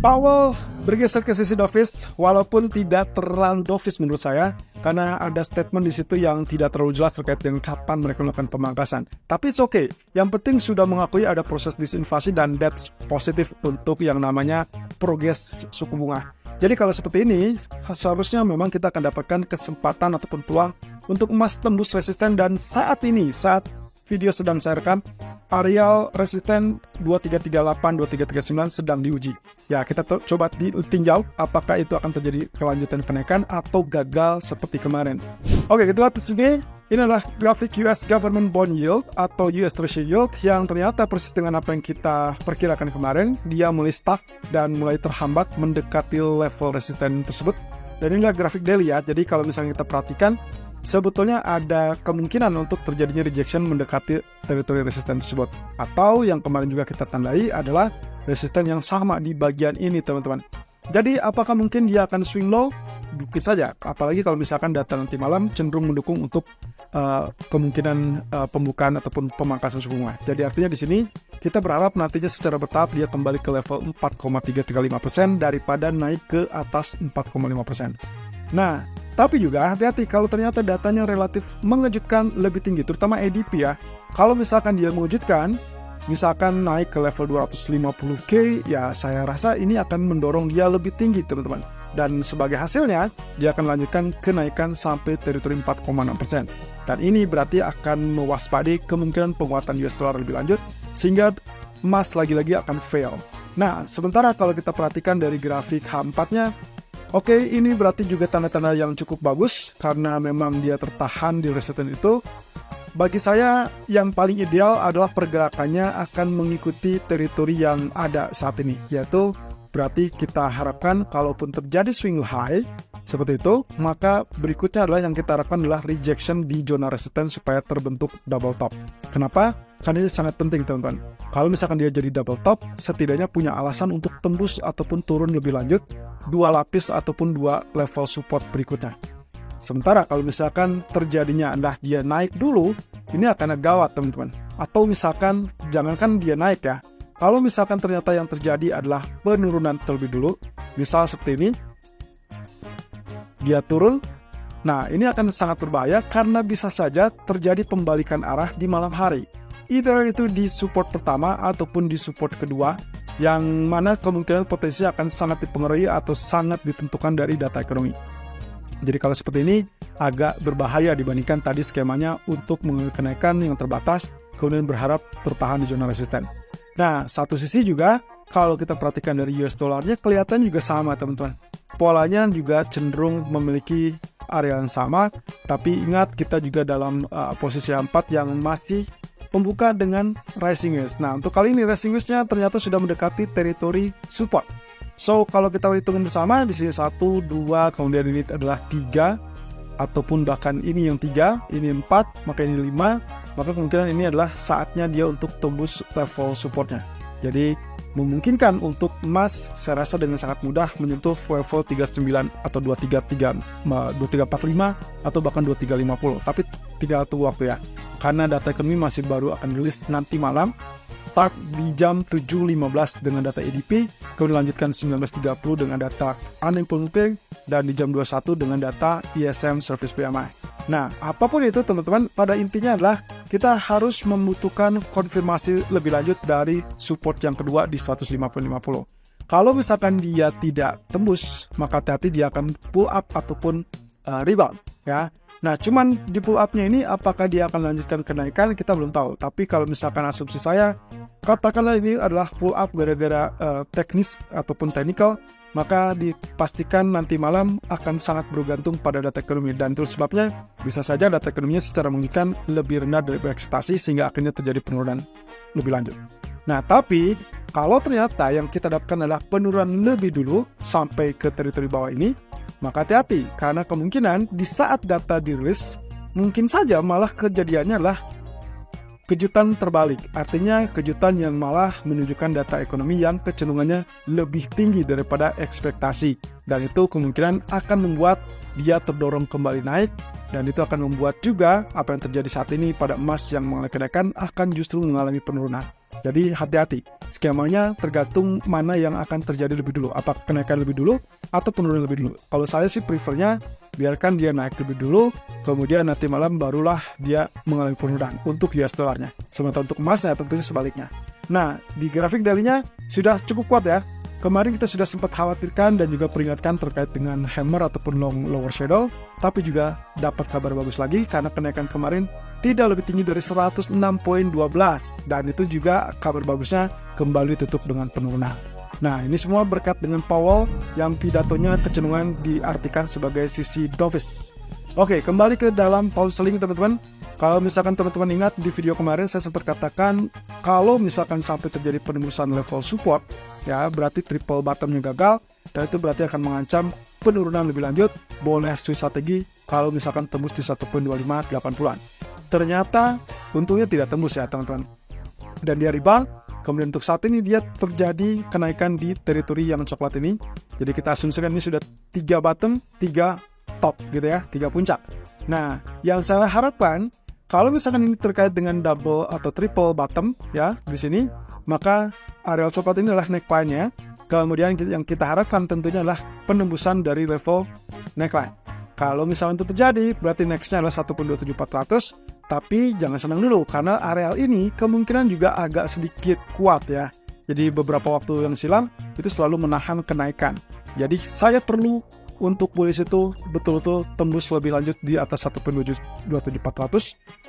Powell bergeser ke sisi dovish, walaupun tidak terlalu dovish menurut saya, karena ada statement di situ yang tidak terlalu jelas terkait dengan kapan mereka melakukan pemangkasan. Tapi it's okay, yang penting sudah mengakui ada proses disinflasi dan that's positif untuk yang namanya progres suku bunga. Jadi kalau seperti ini, seharusnya memang kita akan dapatkan kesempatan ataupun peluang untuk emas tembus resisten, dan saat ini, saat video sedang saya rekam, areal resisten 2338, 2339 sedang diuji. Ya, kita coba ditinjau apakah itu akan terjadi kelanjutan kenaikan atau gagal seperti kemarin. Oke, kita lihat di sini. Ini adalah grafik US Government Bond Yield atau US Treasury Yield yang ternyata persis dengan apa yang kita perkirakan kemarin. Dia mulai stuck dan mulai terhambat mendekati level resisten tersebut. Dan inilah grafik daily ya. Jadi kalau misalnya kita perhatikan, sebetulnya ada kemungkinan untuk terjadinya rejection mendekati teritori resisten tersebut. Atau yang kemarin juga kita tandai adalah resisten yang sama di bagian ini, teman-teman. Jadi apakah mungkin dia akan swing low? Mungkin saja. Apalagi kalau misalkan data nanti malam cenderung mendukung untuk kemungkinan pembukaan ataupun pemangkasan suku bunga. Jadi artinya di sini kita berharap nantinya secara bertahap dia kembali ke level 4,335% daripada naik ke atas 4,5%. Nah, tapi juga hati-hati kalau ternyata datanya relatif mengejutkan lebih tinggi, terutama ADP ya. Kalau misalkan dia mengejutkan, misalkan naik ke level 250K, ya saya rasa ini akan mendorong dia lebih tinggi, teman-teman. Dan sebagai hasilnya, dia akan lanjutkan kenaikan sampai teritori 4,6%. Dan ini berarti akan mewaspadai kemungkinan penguatan US dollar lebih lanjut, sehingga emas lagi-lagi akan fail. Nah, sementara kalau kita perhatikan dari grafik H4-nya, oke, ini berarti juga tanda-tanda yang cukup bagus, karena memang dia tertahan di resisten itu. Bagi saya, yang paling ideal adalah pergerakannya akan mengikuti teritori yang ada saat ini, yaitu berarti kita harapkan kalaupun terjadi swing high seperti itu, maka berikutnya adalah yang kita harapkan adalah rejection di zona resisten supaya terbentuk double top. Kenapa? Karena ini sangat penting, teman-teman. Kalau misalkan dia jadi double top, setidaknya punya alasan untuk tembus ataupun turun lebih lanjut 2 lapis ataupun 2 level support berikutnya. Sementara kalau misalkan terjadinya adalah dia naik dulu, ini akan gawat, teman-teman. Atau misalkan jangankan dia naik ya, kalau misalkan ternyata yang terjadi adalah penurunan terlebih dulu, misal seperti ini, dia turun, nah ini akan sangat berbahaya karena bisa saja terjadi pembalikan arah di malam hari. Either itu di support pertama ataupun di support kedua, yang mana kemungkinan potensi akan sangat dipengaruhi atau sangat ditentukan dari data ekonomi. Jadi kalau seperti ini agak berbahaya dibandingkan tadi skemanya untuk mengalami kenaikan yang terbatas, kemudian berharap tertahan di zona resisten. Nah, satu sisi juga kalau kita perhatikan dari US dollarnya kelihatan juga sama, teman-teman. Polanya juga cenderung memiliki area yang sama, tapi ingat kita juga dalam posisi 4 yang masih pembuka dengan rising wedge. Nah, untuk kali ini rising wedge-nya ternyata sudah mendekati teritori support. So, kalau kita hitungin bersama, di sini 1, 2, kemudian ini adalah 3, ataupun bahkan ini yang 3, ini 4, maka ini 5, maka kemungkinan ini adalah saatnya dia untuk tembus level supportnya. Jadi, memungkinkan untuk emas, saya rasa dengan sangat mudah menyentuh level 39 atau 2345 atau bahkan 2350. Tapi tidak tunggu waktu ya, karena data ekonomi masih baru akan rilis nanti malam. Start di jam 7.15 dengan data ADP, kemudian lanjutkan 19.30 dengan data unemployment rate, dan di jam 21 dengan data ISM Service PMI. Nah, apapun itu teman-teman, pada intinya adalah kita harus membutuhkan konfirmasi lebih lanjut dari support yang kedua di 150-50. Kalau misalkan dia tidak tembus, maka hati-hati dia akan pull up ataupun rebound ya. Nah, cuman di pull up-nya ini apakah dia akan lanjutkan kenaikan kita belum tahu. Tapi kalau misalkan asumsi saya, katakanlah ini adalah pull up gara-gara teknis ataupun technical, maka dipastikan nanti malam akan sangat bergantung pada data ekonomi. Dan itu sebabnya bisa saja data ekonominya secara mengejutkan lebih rendah dari ekspektasi sehingga akhirnya terjadi penurunan lebih lanjut. Nah, tapi kalau ternyata yang kita dapatkan adalah penurunan lebih dulu sampai ke teritori bawah ini, maka hati-hati, karena kemungkinan di saat data dirilis, mungkin saja malah kejadiannya adalah kejutan terbalik. Artinya kejutan yang malah menunjukkan data ekonomi yang kecenderungannya lebih tinggi daripada ekspektasi. Dan itu kemungkinan akan membuat dia terdorong kembali naik, dan itu akan membuat juga apa yang terjadi saat ini pada emas yang mengalami kenaikan akan justru mengalami penurunan. Jadi hati-hati, skemanya tergantung mana yang akan terjadi lebih dulu, apakah kenaikan lebih dulu atau penurunan lebih dulu. Kalau saya sih prefernya biarkan dia naik lebih dulu, kemudian nanti malam barulah dia mengalami penurunan untuk US dollarnya. Sementara untuk emasnya tentunya sebaliknya. Nah, di grafik daily-nya sudah cukup kuat ya. Kemarin kita sudah sempat khawatirkan dan juga peringatkan terkait dengan hammer ataupun long lower shadow, tapi juga dapat kabar bagus lagi karena kenaikan kemarin tidak lebih tinggi dari 106.12 dan itu juga kabar bagusnya kembali tutup dengan penurunan. Nah, ini semua berkat dengan Powell yang pidatonya kecenderungan diartikan sebagai sisi dovish. Oke, kembali ke dalam pound sterling teman-teman. Kalau misalkan teman-teman ingat di video kemarin saya sempat katakan kalau misalkan sampai terjadi penembusan level support, ya berarti triple bottomnya gagal dan itu berarti akan mengancam penurunan lebih lanjut. Boleh switch strategi kalau misalkan tembus di 1.2580-an. Ternyata untungnya tidak tembus ya teman-teman. Dan dia rebound. Kemudian untuk saat ini dia terjadi kenaikan di teritori yang coklat ini. Jadi kita asumsikan ini sudah 3 bottom, 3 top gitu ya, 3 puncak. Nah, yang saya harapkan kalau misalkan ini terkait dengan double atau triple bottom ya di sini, maka area coklat ini adalah neckline-nya. Kemudian yang kita harapkan tentunya adalah penembusan dari level neckline. Kalau misalnya itu terjadi, berarti next-nya adalah 1.27400. Tapi jangan senang dulu karena area ini kemungkinan juga agak sedikit kuat ya. Jadi beberapa waktu yang silam itu selalu menahan kenaikan. Jadi saya perlu untuk bullish itu betul-betul tembus lebih lanjut di atas 1.27400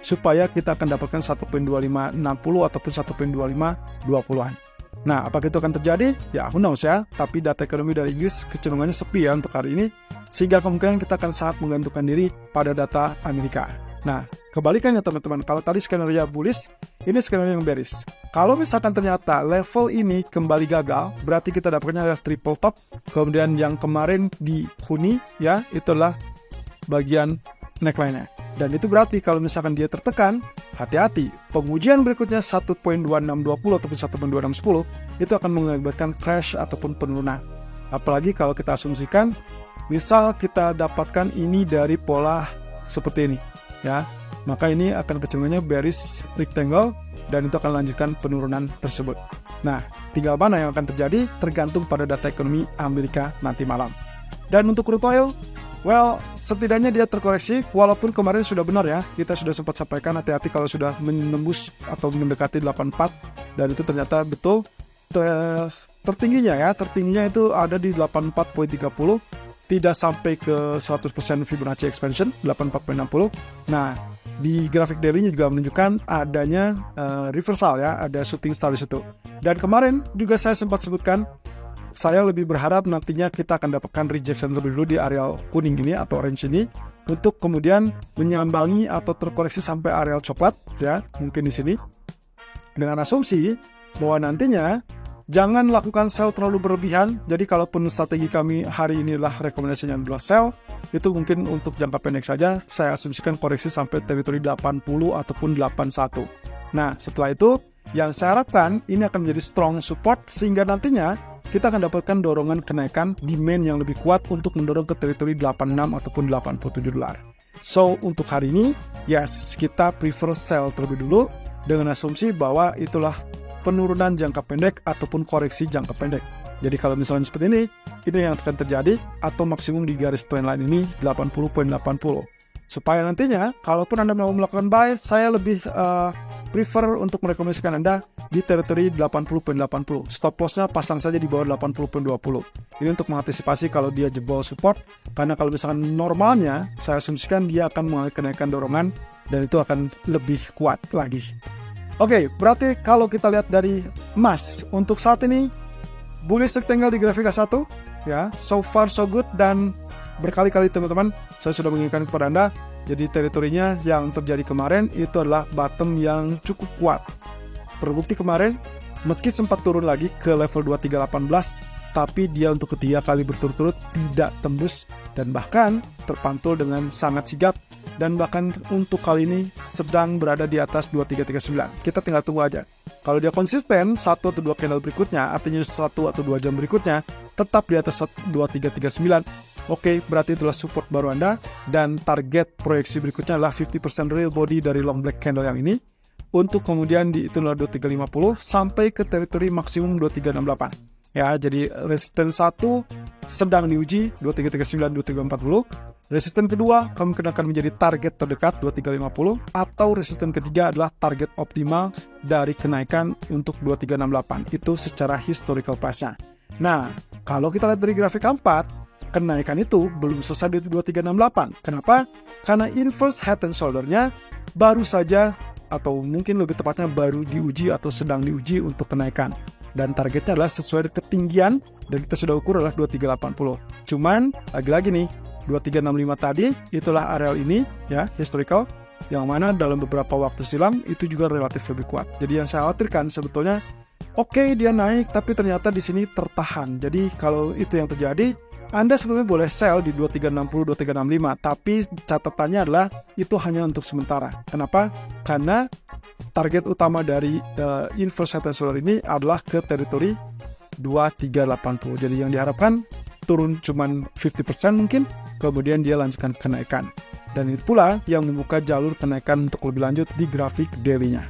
supaya kita akan dapatkan 1.2560 ataupun 1.2520-an. Nah, apakah itu akan terjadi? Ya, who knows ya. Tapi data ekonomi dari Inggris kecenderungannya sepi ya untuk hari ini, sehingga kemungkinan kita akan sangat menggantungkan diri pada data Amerika. Nah, kebalikannya teman-teman, kalau tadi skenario bullish, ini skenario yang bearish. Kalau misalkan ternyata level ini kembali gagal, berarti kita dapatnya adalah triple top. Kemudian yang kemarin dihuni ya, itulah bagian neckline-nya. Dan itu berarti kalau misalkan dia tertekan, hati-hati. Pengujian berikutnya 1.2620 ataupun 1.2610 itu akan mengakibatkan crash ataupun penurunan. Apalagi kalau kita asumsikan, misal kita dapatkan ini dari pola seperti ini, ya, maka ini akan kecenderungannya bearish rectangle dan itu akan lanjutkan penurunan tersebut. Nah, tinggal mana yang akan terjadi tergantung pada data ekonomi Amerika nanti malam. Dan untuk crude oil, well, setidaknya dia terkoreksi, walaupun kemarin sudah benar ya, kita sudah sempat sampaikan hati-hati kalau sudah menembus atau mendekati 84, dan itu ternyata betul tertingginya ya, tertingginya itu ada di 84.30, tidak sampai ke 100% Fibonacci expansion, 84.60. Nah, di grafik daily-nya juga menunjukkan adanya reversal ya, ada shooting star di situ. Dan kemarin juga saya sempat sebutkan, saya lebih berharap nantinya kita akan dapatkan rejection terlebih dulu di area kuning ini atau orange ini untuk kemudian menyambangi atau terkoreksi sampai area coklat ya, mungkin di sini. Dengan asumsi bahwa nantinya jangan lakukan sell terlalu berlebihan. Jadi kalaupun strategi kami hari ini adalah rekomendasinya adalah sell, itu mungkin untuk jangka pendek saja. Saya asumsikan koreksi sampai teritori 80 ataupun 81. Nah, setelah itu yang saya harapkan ini akan menjadi strong support sehingga nantinya kita akan dapatkan dorongan kenaikan demand yang lebih kuat untuk mendorong ke teritori 86 ataupun 87 dolar. So, untuk hari ini, yes, kita prefer sell terlebih dulu dengan asumsi bahwa itulah penurunan jangka pendek ataupun koreksi jangka pendek. Jadi kalau misalnya seperti ini yang akan terjadi atau maksimum di garis trendline ini 80.80. Supaya nantinya, kalaupun Anda mau melakukan buy, saya lebih prefer untuk merekomendasikan Anda di teritori 80.80. Stop loss-nya pasang saja di bawah 80.20. Ini untuk mengantisipasi kalau dia jebol support, karena kalau misalkan normalnya, saya asumsikan dia akan mengalami kenaikan dorongan, dan itu akan lebih kuat lagi. Oke, berarti kalau kita lihat dari emas, untuk saat ini, bullish rectangle di grafik A1, ya, so far so good, dan berkali-kali teman-teman saya sudah mengingatkan kepada Anda, jadi teritorinya yang terjadi kemarin itu adalah bottom yang cukup kuat. Terbukti kemarin meski sempat turun lagi ke level 2318, tapi dia untuk ketiga kali berturut-turut tidak tembus dan bahkan terpantul dengan sangat sigap, dan bahkan untuk kali ini sedang berada di atas 2339. Kita tinggal tunggu aja. Kalau dia konsisten 1 atau 2 candle berikutnya, artinya 1 atau 2 jam berikutnya tetap di atas 2339, oke, berarti itulah support baru Anda, dan target proyeksi berikutnya adalah 50% real body dari long black candle yang ini. untuk kemudian di itulah 2350 sampai ke teritori maksimum 2368. Ya, jadi resisten 1 sedang diuji 2339 2340. Resisten kedua kemungkinan akan menjadi target terdekat 2350 atau resisten ketiga adalah target optimal dari kenaikan untuk 2368. Itu secara historical price-nya. Nah, kalau kita lihat dari grafik 4, kenaikan itu belum selesai di 2368. Kenapa? Karena inverse head and shoulder-nya baru saja atau mungkin lebih tepatnya baru diuji atau sedang diuji untuk kenaikan. Dan targetnya adalah sesuai ketinggian dan kita sudah ukur adalah 2380. Cuman lagi-lagi nih 2365 tadi itulah areal ini ya historical yang mana dalam beberapa waktu silam itu juga relatif lebih kuat. Jadi yang saya khawatirkan sebetulnya oke, dia naik tapi ternyata di sini tertahan. Jadi kalau itu yang terjadi, Anda sebenarnya boleh sell di 2360, 2365, tapi catatannya adalah itu hanya untuk sementara. Kenapa? Karena target utama dari inverse head and shoulder ini adalah ke teritori 2380. Jadi yang diharapkan turun cuman 50% mungkin, kemudian dia lanjutkan kenaikan. Dan itu pula yang membuka jalur kenaikan untuk lebih lanjut di grafik daily-nya.